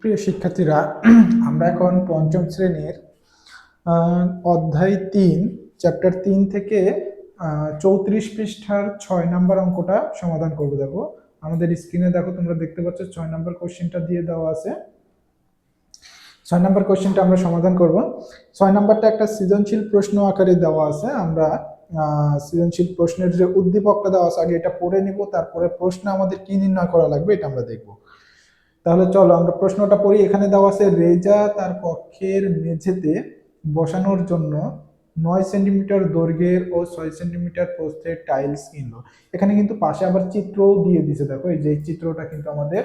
প্রিয় শিক্ষার্থীরা, আমরা এখন পঞ্চম শ্রেণীর অধ্যায় ৩ চ্যাপ্টার ৩ থেকে ৩৪ পৃষ্ঠার ৬ নম্বর অঙ্কটা সমাধান করবো। দেখো আমাদের স্ক্রিনে, দেখো তোমরা দেখতে পাচ্ছ ৬ নম্বর কোশ্চেনটা দিয়ে দেওয়া আছে। ৬ নম্বর কোশ্চেনটা আমরা সমাধান করব। ৬ নম্বরটা একটা সৃজনশীল প্রশ্ন আকারে দেওয়া আছে। আমরা সৃজনশীল প্রশ্নের যে উদ্দীপকটা দেওয়া আছে আগে এটা পড়ে নিব, তারপরে প্রশ্ন আমাদের কি নির্ণয় করা লাগবে এটা আমরা দেখব। তাহলে চলো আমরা প্রশ্নটা পড়ি। এখানে দেওয়া আছে, রেজা তার কক্ষের মেঝেতে বসানোর জন্য ৯ সেন্টিমিটার দৈর্ঘ্যের ও ৬ সেন্টিমিটার প্রস্থের টাইলস কিনলো। এখানে কিন্তু পাশে আবার চিত্রও দিয়ে দিছে। দেখো এই যে চিত্রটা কিন্তু আমাদের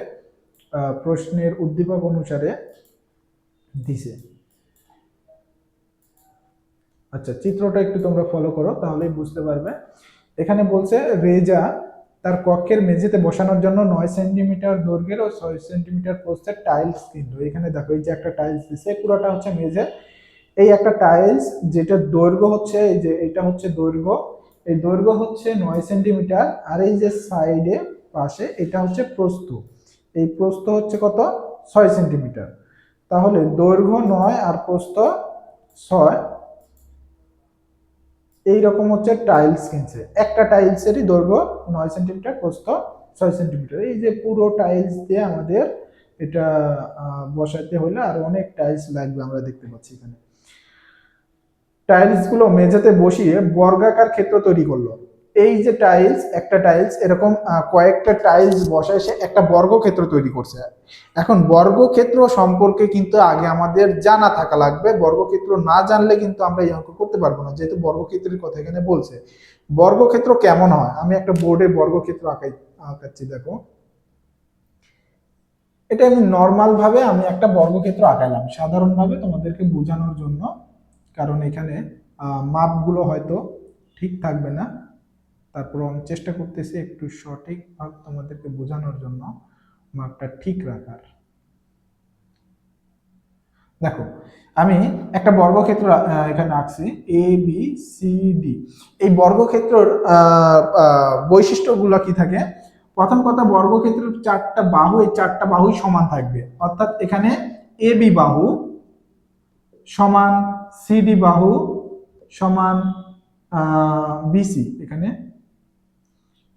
প্রশ্নের উদ্দীপক অনুসারে দিছে। আচ্ছা, চিত্রটা একটু তোমরা ফলো করো তাহলেই বুঝতে পারবে। এখানে বলছে রেজা তার কক্ষের মেঝেতে বসানোর জন্য ৯ সেন্টিমিটার দৈর্ঘ্যের ও ৬ সেন্টিমিটার প্রস্থের টাইলস কিনলো। এখানে দেখো এই যে একটা টাইলস দিছে, পুরোটা হচ্ছে মেঝে। এই একটা টাইলস যেটা দৈর্ঘ্য হচ্ছে, এই যে এটা হচ্ছে দৈর্ঘ্য, এই দৈর্ঘ্য হচ্ছে ৯ সেন্টিমিটার, আর এই যে সাইডে পাশে এটা হচ্ছে প্রস্থ, এই প্রস্থ হচ্ছে কত, ৬ সেন্টিমিটার। তাহলে দৈর্ঘ্য ৯ আর প্রস্থ ৬, এইরকম হচ্ছে টাইলস কিনছে। একটা টাইলসেরই দৈর্ঘ্য ৯ সেন্টিমিটার, প্রস্থ ৬ সেন্টিমিটার। এই যে পুরো টাইলস দিয়ে আমাদের এটা বসাতে হলে আর অনেক টাইলস লাগবে, আমরা দেখতে পাচ্ছি এখানে। টাইলস গুলো মেঝেতে বসিয়ে বর্গাকার ক্ষেত্র তৈরি করলো। এই যে টাইলস, একটা টাইলস এরকম কয়েকটা টাইলস বসায় সে একটা বর্গক্ষেত্র তৈরি করছে। এখন বর্গক্ষেত্র সম্পর্কে কিন্তু আগে আমাদের জানা থাকা লাগবে। বর্গক্ষেত্র না জানলে কিন্তু আমরা এই অঙ্ক করতে পারবো না, যেহেতু বর্গক্ষেত্রের কথা এখানে বলছে। বর্গক্ষেত্র কেমন হয়, আমি একটা বোর্ডে বর্গক্ষেত্র আঁকাচ্ছি। দেখো এটা আমি নর্মাল ভাবে আমি একটা বর্গক্ষেত্র আঁকাইলাম সাধারণভাবে তোমাদেরকে বোঝানোর জন্য, কারণ এখানে মাপগুলো হয়তো ঠিক থাকবে না। তারপর আমি চেষ্টা করতেছি একটু সঠিকভাবে তোমাদেরকে বোঝানোর জন্য মাপটা ঠিক রাখার। দেখো আমি একটা বর্গক্ষেত্র এখানে আঁকছি, এ বি সি ডি। এই বর্গক্ষেত্রের বৈশিষ্ট্যগুলো কি থাকে? প্রথম কথা, বর্গক্ষেত্রের 4টা বাহু, এই 4টা বাহুই সমান থাকবে। অর্থাৎ এখানে এ বি বাহু সমান সিডি বাহু সমান বিসি। এখানে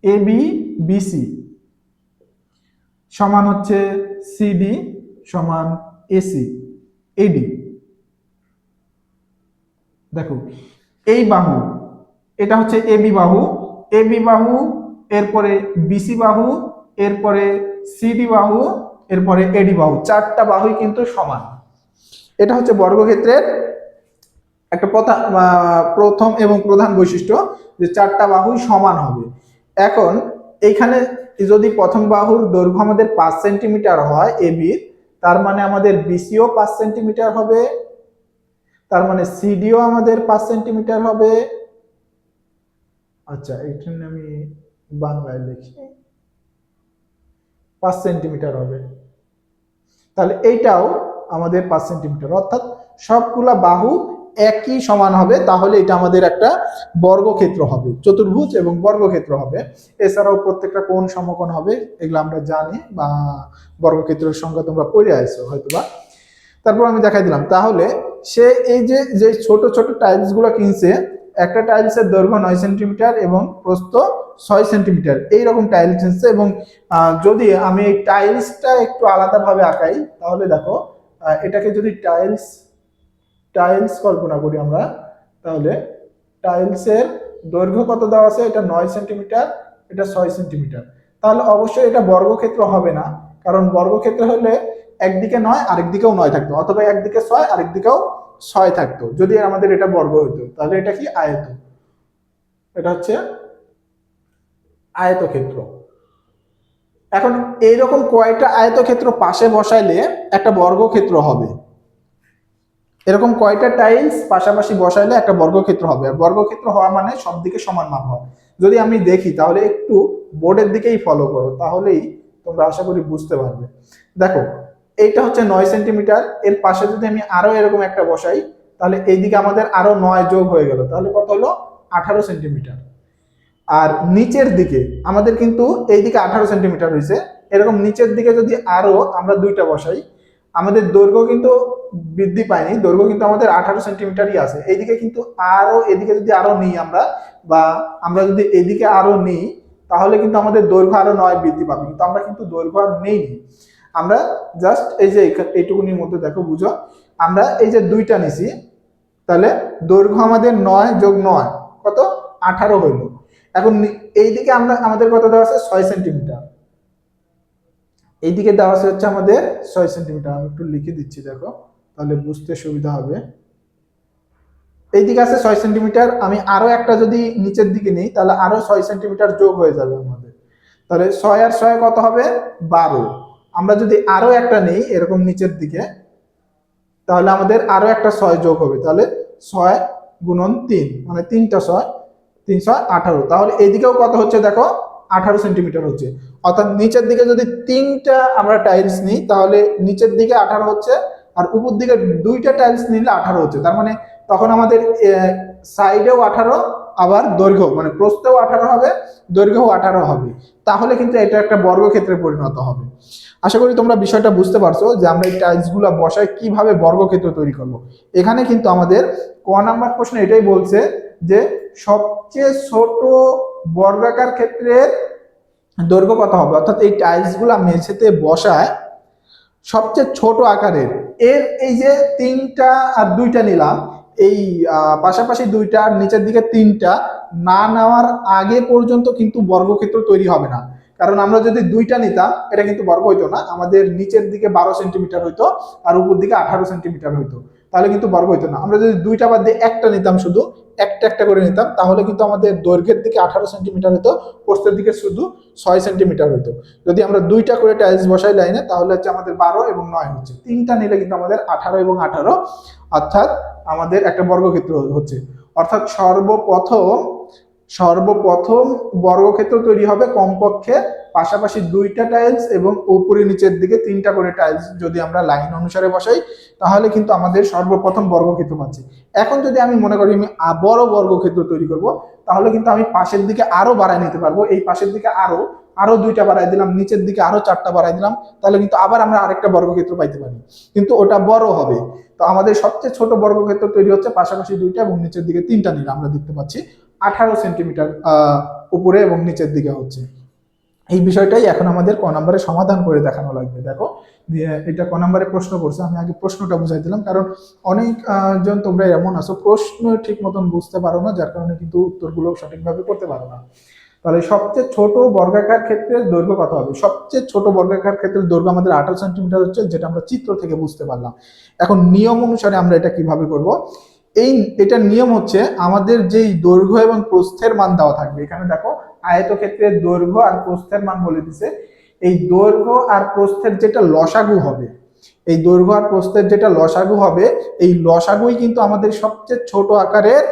এ বি বিসি সমান হচ্ছে সিডি সমান এসি এডি। দেখো এই বাহু, এটা হচ্ছে এ বি বাহু, এ বি বাহু, এরপরে বিসি বাহু, এরপরে সিডি বাহু, এরপরে এডি বাহু। 4টা বাহুই কিন্তু সমান। এটা হচ্ছে বর্গক্ষেত্রের একটা প্রথম এবং প্রধান বৈশিষ্ট্য, যে 4টা বাহুই সমান হবে। এখন এইখানে যদি প্রথম বাহুর দৈর্ঘ্য আমাদের 5 সেন্টিমিটার হয় এবি, তার মানে আমাদের বিসিও 5 সেন্টিমিটার হবে, তার মানে সিডিও আমাদের 5 সেন্টিমিটার হবে। আচ্ছা, এখানে আমি বাংলায় লিখি 5 সেন্টিমিটার হবে। তাহলে এইটাও আমাদের 5 সেন্টিমিটার, অর্থাৎ সবগুলা বাহু একই সমান হবে। তাহলে এটা আমাদের একটা বর্গক্ষেত্র হবে, চতুর্ভুজ এবং বর্গক্ষেত্র হবে। এছাড়াও প্রত্যেকটা কোণ সমকোণ হবে, এগুলো আমরা জানি, বা বর্গক্ষেত্রের সংখ্যা তোমরা পড়ে আসছো হয়তোবা। তারপর আমি দেখাই দিলাম। তাহলে সে এই যে ছোট ছোট টাইলস গুলো কিনছে, একটা টাইলসের দৈর্ঘ্য 9 সেন্টিমিটার এবং প্রস্থ 6 সেন্টিমিটার, এইরকম টাইলস কিনছে। এবং যদি আমি এই টাইলসটা একটু আলাদাভাবে আঁকাই, তাহলে দেখো এটাকে যদি টাইলস কল্পনা করি আমরা, তাহলে টাইলসের দৈর্ঘ্য কত দেওয়া আছে, এটা 9 সেন্টিমিটার, এটা 6 সেন্টিমিটার। তাহলে অবশ্যই এটা বর্গক্ষেত্র হবে না, কারণ বর্গক্ষেত্র হলে একদিকে 9 আরেক দিকেও 9 থাকতো, অথবা একদিকে 6 আরেক দিকেও 6 থাকতো। যদি আমাদের এটা বর্গ হইতো, তাহলে এটা কি আয়ত, এটা হচ্ছে আয়তক্ষেত্র। এখন এইরকম কয়টা আয়তক্ষেত্র পাশে বসাইলে একটা বর্গক্ষেত্র হবে? এরকম কয়টা টাইলস পাশাপাশি বসাইলে একটা বর্গক্ষেত্র হবে? আর বর্গক্ষেত্র হওয়া মানে সব দিকে সমান মাপ হয়। যদি আমি দেখি, তাহলে একটু বোর্ডের দিকেই ফলো করো, তাহলেই তোমরা আশা করি বুঝতে পারবে। দেখো এইটা হচ্ছে 9 সেন্টিমিটার, এর পাশে যদি আমি আরো এরকম একটা বসাই, তাহলে এইদিকে আমাদের আরো 9 যোগ হয়ে গেল, তাহলে কত হলো, 18 সেন্টিমিটার। আর নিচের দিকে আমাদের কিন্তু এইদিকে 18 সেন্টিমিটার হয়েছে, এরকম নিচের দিকে যদি আরো আমরা 2টা বসাই, আমাদের দৈর্ঘ্য কিন্তু বৃদ্ধি পায়নি, দৈর্ঘ্য কিন্তু আমাদের 18 সেন্টিমিটারই আছে। এইদিকে কিন্তু আরো, এদিকে যদি আরো নিই আমরা, বা আমরা যদি এদিকে আরো নিই, তাহলে কিন্তু আমাদের দৈর্ঘ্য আরো 9 বৃদ্ধি পাবে, কিন্তু আমরা কিন্তু দৈর্ঘ্য আর নেইনি। আমরা জাস্ট এই যে এইটুকুনির মধ্যে দেখো, বুঝো, আমরা এই যে 2টা নিছি, তাহলে দৈর্ঘ্য আমাদের 9 যোগ 9 কত, 18 হইল। এখন এইদিকে আমরা, আমাদের কত দেওয়া আছে, 6 সেন্টিমিটার। এইদিকে দেওয়া আছে হচ্ছে আমাদের 6 সেন্টিমিটার। আমি একটু লিখে দিচ্ছি, দেখো, তাহলে বুঝতে সুবিধা হবে। এইদিকে আছে 6 সেন্টিমিটার, আমি আরো একটা যদি নিচের দিকে নিই, তাহলে আরো 6 সেন্টিমিটার যোগ হয়ে যাবে আমাদের। তাহলে 6 আর 6 কত হবে, 12। আমরা যদি আরো একটা নেই এরকম নিচের দিকে, তাহলে আমাদের আরো একটা 6 যোগ হবে, তাহলে 6 গুণন 3, মানে 3টা 6, 3 6 18। তাহলে এইদিকেও কত হচ্ছে দেখো, 18 সেন্টিমিটার হচ্ছে। অর্থাৎ নিচের দিকে যদি 3টা আমরা টাইলস নিই, তাহলে নিচের দিকে 18 হচ্ছে, আর উপর দিকে 2টা টাইলস নিলে 18 হচ্ছে। তার মানে তখন আমাদের সাইডেও 18, আবার দৈর্ঘ্য মানে প্রস্থেও 18 হবে, দৈর্ঘ্যও 18 হবে। তাহলে কিন্তু এটা একটা বর্গক্ষেত্রে পরিণত হবে। আশা করি তোমরা বিষয়টা বুঝতে পারছো যে আমরা এই টাইলস গুলা বসায় কিভাবে বর্গক্ষেত্র তৈরি করব। এখানে কিন্তু আমাদের ক নাম্বার প্রশ্ন এটাই বলছে যে সবচেয়ে ছোট বর্গাকার ক্ষেত্রের দৈর্ঘ্য কত হবে, অর্থাৎ এই টাইলস গুলা মেঝেতে বসায় সবচেয়ে ছোট আকারের, এর এই যে 3টা আর 2টা নিলাম, এই পাশাপাশি 2টা আর নিচের দিকে 3টা না নেওয়ার আগে পর্যন্ত কিন্তু বর্গক্ষেত্র তৈরি হবে না। কারণ আমরা যদি 2টা নিতাম, এটা কিন্তু বর্গ হইতো না, আমাদের নিচের দিকে 12 সেন্টিমিটার হইতো আর উপর দিকে 18 সেন্টিমিটার হইতো, তাহলে কিন্তু বর্গ হইতো না। আমরা যদি 2টা বাদ দিয়ে একটা নিতাম, শুধু একটা একটা করে নিতাম, তাহলে কিন্তু আমাদের দৈর্ঘ্যের দিকে 18 সেন্টিমিটার হতো, প্রস্থের দিকে শুধু 6 সেন্টিমিটার হইতো। যদি আমরা 2টা করে টাইলস বসাই লাইনে, তাহলে হচ্ছে আমাদের 12 এবং 9 হচ্ছে। 3টা নিলে কিন্তু আমাদের 18 এবং 18, অর্থাৎ আমাদের একটা বর্গক্ষেত্র হচ্ছে। অর্থাৎ সর্বপ্রথম বর্গক্ষেত্র তৈরি হবে কমপক্ষে পাশাপাশি 2টা টাইলস এবং উপরে নিচের দিকে 3টা করে টাইলস যদি আমরা লাইন অনুসারে বসাই, তাহলে কিন্তু আমাদের সর্বপ্রথম বর্গক্ষেত্র পাচ্ছি। এখন যদি আমি মনে করি আমি বড় বর্গক্ষেত্র তৈরি করব, তাহলে কিন্তু আমি পাশের দিকে আরো বাড়ায় নিতে পারবো। এই পাশের দিকে আরো আরো 2টা বাড়াই দিলাম, নিচের দিকে আরো 4টা বাড়াই দিলাম, তাহলে কিন্তু আবার আমরা আরেকটা বর্গক্ষেত্র পাইতে পারি, কিন্তু ওটা বড় হবে। তো আমাদের সবচেয়ে ছোট বর্গক্ষেত্র তৈরি হচ্ছে পাশাপাশি 2টা এবং নিচের দিকে 3টা নিলে আমরা দেখতে পাচ্ছি 18 সেন্টিমিটার উপরে এবং নিচের দিকে হচ্ছে। এই বিষয়টাই এখন আমাদের ক নম্বরে সমাধান করে দেখানো লাগবে। দেখো, এটা ক নম্বরে প্রশ্ন করছে, আমি আগে প্রশ্নটা বুঝাই দিলাম, কারণ অনেক জন তোমরা এমন আছো প্রশ্ন ঠিক মতন বুঝতে পারো না, যার কারণে কিন্তু উত্তরগুলো সঠিকভাবে করতে পারো না। তাহলে সবচেয়ে ছোট বর্গাকার ক্ষেত্রের দৈর্ঘ্য কত হবে? সবচেয়ে ছোট বর্গাকার ক্ষেত্রের দৈর্ঘ্য আমাদের 18 সেন্টিমিটার হচ্ছে, যেটা আমরা চিত্র থেকে বুঝতে পারলাম। এখন নিয়ম অনুসারে আমরা এটা কিভাবে করব, এটার নিয়ম হচ্ছে আমাদের যেই দৈর্ঘ্য এবং প্রস্থের মান দেওয়া থাকবে, এখানে দেখো আয়তক্ষেত্রের দৈর্ঘ্য আর প্রস্থের মান বলে দিছে। এই দৈর্ঘ্য আর প্রস্থের যেটা লসাগু হবে, এই দৈর্ঘ্য আর প্রস্থের যেটা লসাগু হবে, এই লসাগুই কিন্তু আমাদের সবচেয়ে ছোট আকারের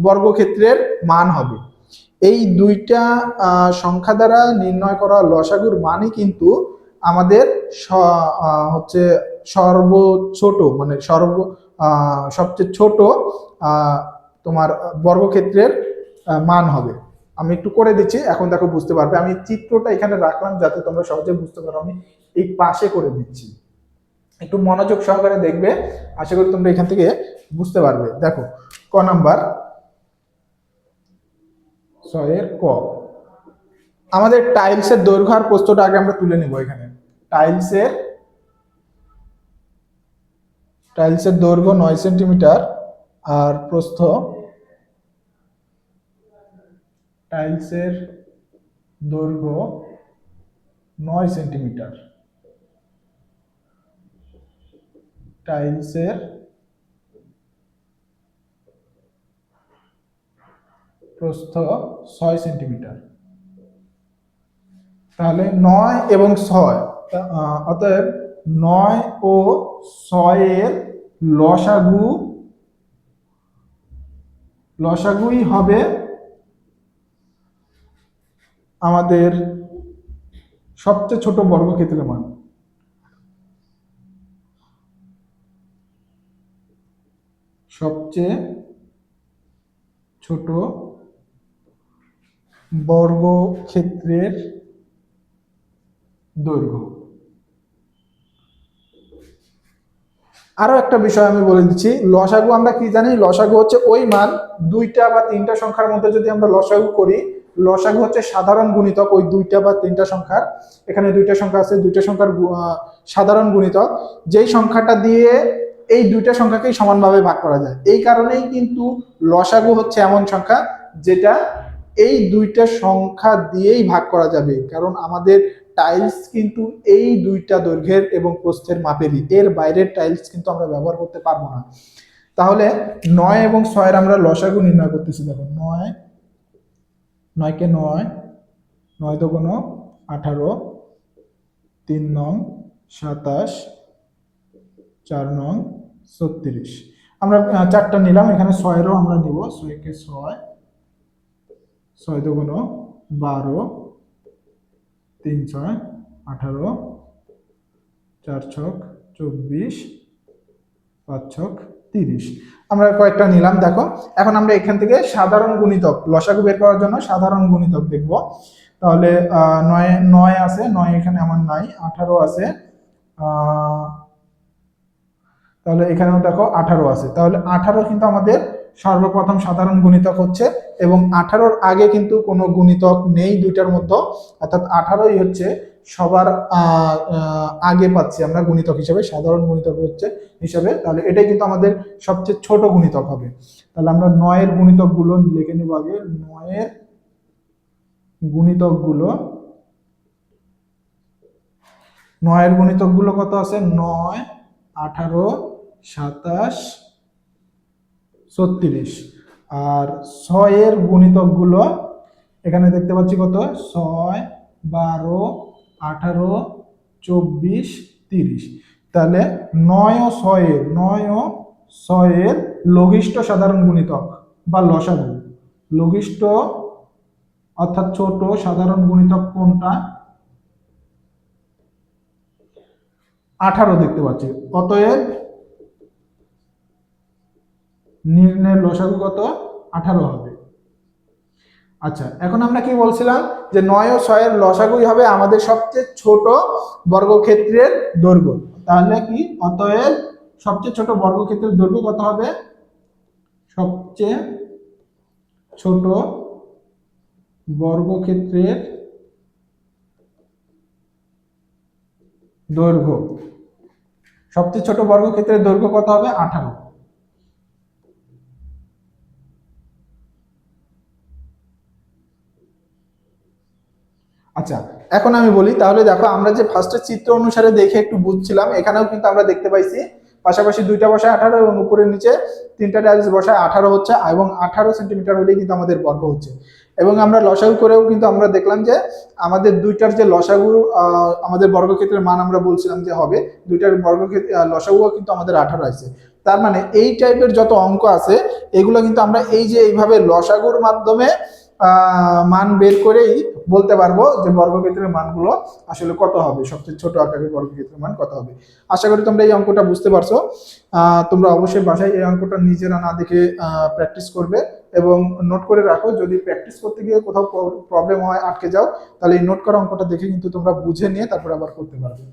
বর্গক্ষেত্রের মান হবে। এই 2টা সংখ্যা দ্বারা নির্ণয় করা লসাগুর মানই কিন্তু আমাদের হচ্ছে ছোট মানে সবচেয়ে ছোট তোমার বর্গক্ষেত্রের মান হবে। আমি একটু করে দিচ্ছি, এখন দেখো বুঝতে পারবে। আমি চিত্রটা এখানে রাখলাম যাতে তোমরা সহজে বুঝতে পারো, আমি এই পাশে করে দিচ্ছি, একটু মনোযোগ সহকারে দেখবে, আশা করি তোমরা এখান থেকে বুঝতে পারবে। দেখো, ক নাম্বার 6 এর ক, আমাদের টাইলসের দৈর্ঘ্য আর প্রস্থটা আগে আমরা তুলে নিব। এখানে টাইলসের দৈর্ঘ্য 9 সেন্টিমিটার আর প্রস্থ, টাইলসের দৈর্ঘ্য 9 সেন্টিমিটার, টাইলসের প্রস্থ 6 সেন্টিমিটার। তাহলে 9 এবং 6, অতএব 9 ও 6 এর লসাগুই হবে আমাদের সবচেয়ে ছোট বর্গক্ষেত্রের মান। সবচেয়ে ছোট বর্গক্ষেত্রের দৈর্ঘ্য। আরো একটা বিষয় আমি বলে দিচ্ছি, লসাগু আমরা কি জানি, লসাগু হচ্ছে ওই মান দুইটা বা তিনটা সংখ্যার মধ্যে যদি আমরা লসাগু করি, লসাগু হচ্ছে সাধারণ গুণিতক ওই দুইটা বা তিনটা সংখ্যার, এখানে দুইটা সংখ্যা আছে, দুইটা সংখ্যার সাধারণ গুণিতক, যেই সংখ্যাটা দিয়ে এই দুইটা সংখ্যাকেই সমানভাবে ভাগ করা যায়। এই কারণেই কিন্তু লসাগু হচ্ছে এমন সংখ্যা যেটা এই দুইটা সংখ্যা দিয়েই ভাগ করা যাবে, কারণ আমাদের টাইলস কিন্তু এই দুইটা দৈর্ঘ্যের এবং প্রস্থের মাপেরই, এর বাইরের টাইলস কিন্তু আমরা ব্যবহার করতে পারবো না। তাহলে 9 এবং 6 আমরা লসাগু নির্ণয় করতেছি। দেখো 9, 9 কে 9, 9 দুগুণ 18, 3 নং 27, 4 নং 36। আমরা চারটা নিলাম, এখানে 6-এরও আমরা নিব, 6 কে 6, 6 দুগুণ 12, 3 6 18, 4 ছক 24, 5 ছক 30। আমরা কয়েকটা নিলাম। দেখো এখন আমরা এখান থেকে সাধারণ গুণিতক লসাগু বের করার জন্য সাধারণ গুণিতক দেখব। তাহলে 9 আছে, 9 এখানে আমার নাই, 18 আছে, তাহলে এখানেও দেখো 18 আছে, তাহলে 18 কিন্তু আমাদের সর্বপ্রথম সাধারণ গুণিতক হচ্ছে, এবং 18-র আগে কিন্তু কোনো গুণিতক নেই দুইটার মধ্যে, অর্থাৎ 18ই হচ্ছে সবার আগে পাচ্ছি আমরা গুণিতক হিসেবে, সাধারণ গুণিতক হচ্ছে হিসেবে। তাহলে এটাই কিন্তু আমাদের সবচেয়ে ছোট গুণিতক হবে। তাহলে আমরা 9-এর গুণিতকগুলো লিখে নেব আগে। 9-এর গুণিতকগুলো, 9-এর গুণিতকগুলো কত আছে? 9, 18, 27, 36। আর 6-এর গুণিতকগুলো এখানে দেখতে পাচ্ছি কত? 6, 12, 18, 24, 30। তাহলে 9 ও 6-এর লঘিষ্ঠ সাধারণ গুণিতক বা লসাগু, লঘিষ্ঠ অর্থাৎ ছোট সাধারণ গুণিতক কোনটা? 18 দেখতে পাচ্ছি। অতএব নির্ণয়ের লসাগু কত? 18 হবে। আচ্ছা, এখন আমরা কি বলছিলাম যে 9 ও 6-এর লসাগুই হবে আমাদের সবচেয়ে ছোট বর্গক্ষেত্রের দৈর্ঘ্য। তাহলে কি? অতএব সবচেয়ে ছোট বর্গক্ষেত্রের দৈর্ঘ্য কত হবে? সবচেয়ে ছোট বর্গক্ষেত্রের দৈর্ঘ্য, সবচেয়ে ছোট বর্গক্ষেত্রের দৈর্ঘ্য কত হবে? 18। আচ্ছা, এখন আমি বলি, তাহলে দেখো আমরা যে ফার্স্টে চিত্র অনুসারে দেখে একটু বুঝছিলাম, এখানেও কিন্তু আমরা দেখতে পাইছি পাশাপাশি দুইটা বসায় 18 এবং উপরে নিচে তিনটা টাইলস বসায় 18 হচ্ছে, এবং 18 সেন্টিমিটার হলেই কিন্তু আমাদের বর্গ হচ্ছে। এবং আমরা লসাগু করেও কিন্তু আমরা দেখলাম যে আমাদের দুইটার যে লসাগু আমাদের বর্গক্ষেত্রের মান আমরা বলছিলাম যে হবে, দুইটার বর্গক্ষেত্রে লসাগুও কিন্তু আমাদের 18 আছে। তার মানে এই টাইপের যত অঙ্ক আছে এগুলো কিন্তু আমরা এই যে এইভাবে লসাগুর মাধ্যমে মান বের করেই বলতে পারবো যে বর্গক্ষেত্রের মানগুলো আসলে কত হবে, সবচেয়ে ছোট আকারের বর্গক্ষেত্রের মান কত হবে। আশা করি তোমরা এই অঙ্কটা বুঝতে পারছো। তোমরা অবশ্যই বাসায় এই অঙ্কটা নিজেরা না দেখে প্র্যাকটিস করবে এবং নোট করে রাখো। যদি প্র্যাকটিস করতে গিয়ে কোথাও প্রবলেম হয়, আটকে যাও, তাহলে এই নোট করা অঙ্কটা দেখে কিন্তু তোমরা বুঝে নিয়ে তারপর আবার করতে পারবে।